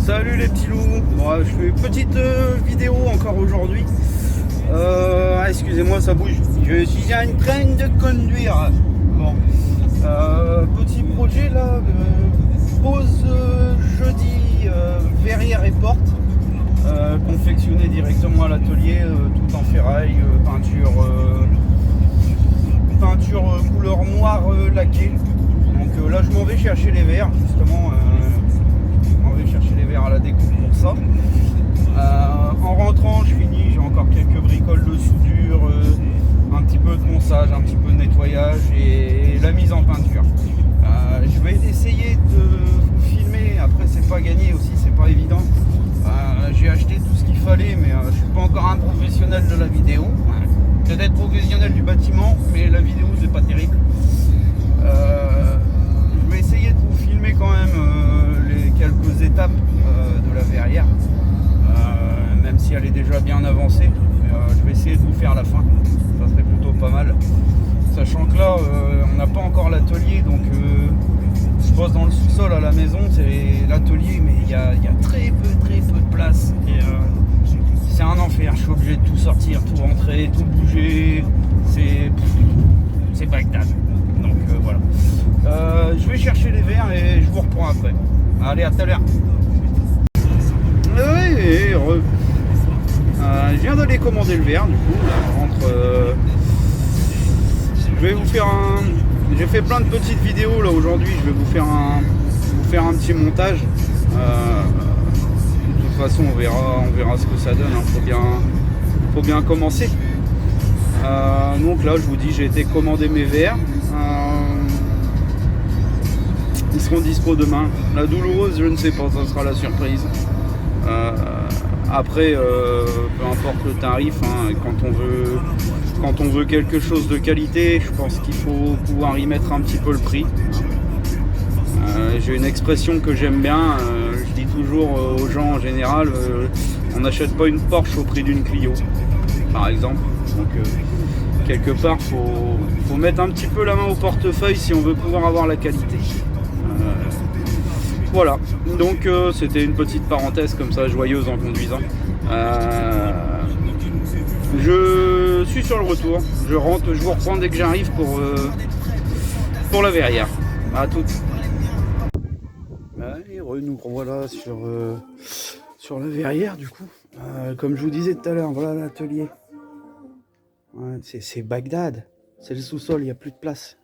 Salut les petits loups. Bon, je fais une petite vidéo encore aujourd'hui. Excusez-moi, ça bouge. Je suis en train de conduire. Bon, petit projet là, pose jeudi verrière et porte, confectionné directement à l'atelier, tout en ferraille, peinture couleur noire laquée. Donc là, je m'en vais chercher les verres justement. Chercher les verres à la découpe pour ça. En rentrant, je finis, j'ai encore quelques bricoles de soudure, un petit peu de ponçage, un petit peu de nettoyage et la mise en peinture. Je vais essayer de vous filmer, après c'est pas gagné aussi, c'est pas évident. J'ai acheté tout ce qu'il fallait, mais je suis pas encore un professionnel de la vidéo. Peut-être professionnel du bâtiment, mais la vidéo c'est pas terrible. Je vais essayer de vous filmer quand même les quelques étapes de la verrière, même si elle est déjà bien avancée. Je vais essayer de vous faire la fin, ça serait plutôt pas mal. Sachant que là, on n'a pas encore l'atelier, donc je bosse dans le sous-sol à la maison, c'est l'atelier, mais il y a très peu de place. C'est un enfer, je suis obligé de tout sortir, tout rentrer, tout bouger. C'est Bagdad. Donc voilà. Je vais chercher les verres et je vous reprends après. Allez, à tout à l'heure. Oui, heureux. Je viens d'aller commander le verre, du coup. Là, je rentre. Je vais vous faire un. J'ai fait plein de petites vidéos là aujourd'hui. Je vais vous faire un petit montage. De toute façon, on verra ce que ça donne. Faut bien commencer. Donc là, je vous dis, j'ai été commander mes verres. Ils seront dispo demain. La douloureuse, je ne sais pas, ça sera la surprise. Après, peu importe le tarif, hein, quand on veut quelque chose de qualité, je pense qu'il faut pouvoir y mettre un petit peu le prix. J'ai une expression que j'aime bien, je dis toujours aux gens en général, on n'achète pas une Porsche au prix d'une Clio, par exemple. Donc quelque part, faut mettre un petit peu la main au portefeuille si on veut pouvoir avoir la qualité. Voilà, donc c'était une petite parenthèse comme ça, joyeuse en conduisant. Je suis sur le retour, je rentre, je vous reprends dès que j'arrive pour la verrière. À toutes. Et nous revoilà sur la verrière du coup. Comme je vous disais tout à l'heure, voilà l'atelier. Ouais, c'est Bagdad, c'est le sous-sol, il n'y a plus de place.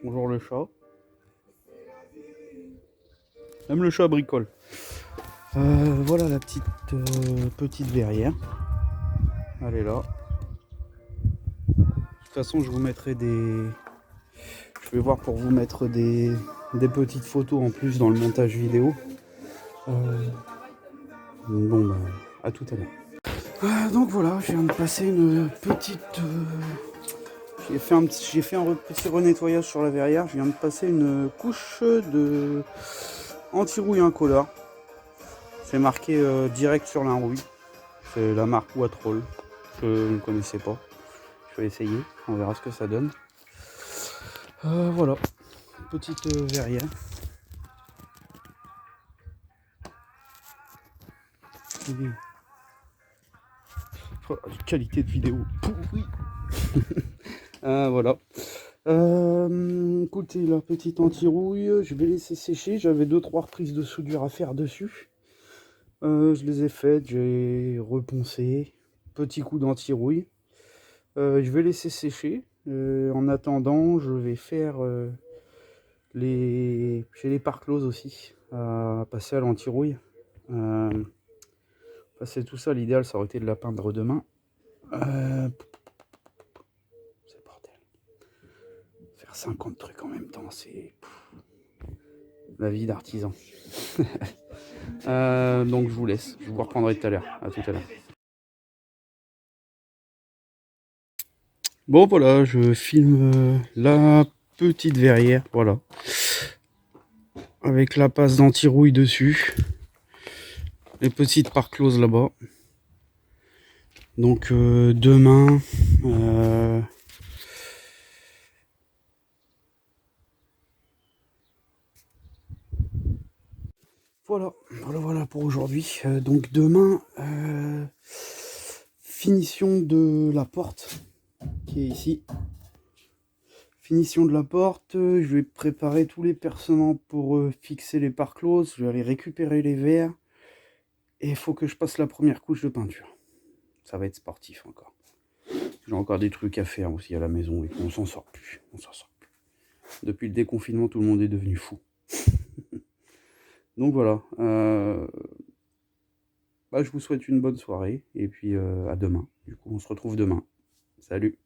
Bonjour le chat. Même le chat bricole. Voilà la petite verrière. Elle est là. De toute façon, je vous mettrai je vais voir pour vous mettre des petites photos en plus dans le montage vidéo. Bon, bah, à tout à l'heure. Donc voilà, je viens de passer une petite. J'ai fait un petit renettoyage sur la verrière. Je viens de passer une couche de anti-rouille incolore. C'est marqué direct sur la rouille. C'est la marque Watrol. Je ne connaissais pas. Je vais essayer. On verra ce que ça donne. Voilà. Petite verrière. Qualité de vidéo pourrie. Voilà. Écoutez, la petite anti-rouille, je vais laisser sécher. J'avais 2-3 reprises de soudure à faire dessus. Je les ai faites, j'ai reponcé. Petit coup d'anti-rouille. Je vais laisser sécher. En attendant, je vais faire j'ai les pare closes aussi à passer à l'anti-rouille. Passer tout ça, l'idéal ça aurait été de la peindre demain. C'est bordel. Faire 50 trucs en même temps, c'est la vie d'artisan. Donc je vous laisse, je vous reprendrai tout à l'heure. À tout à l'heure. Bon voilà, je filme la petite verrière, voilà. Avec la passe d'anti-rouille dessus. Les petites pare closes là-bas. Donc demain, Voilà pour aujourd'hui. Donc demain, finition de la porte qui est ici. Finition de la porte, je vais préparer tous les percements pour fixer les pare closes. Je vais aller récupérer les verres. Et il faut que je passe la première couche de peinture. Ça va être sportif encore. J'ai encore des trucs à faire aussi à la maison et on s'en sort plus. Depuis le déconfinement, tout le monde est devenu fou. Donc voilà. Je vous souhaite une bonne soirée et puis à demain. Du coup, on se retrouve demain. Salut!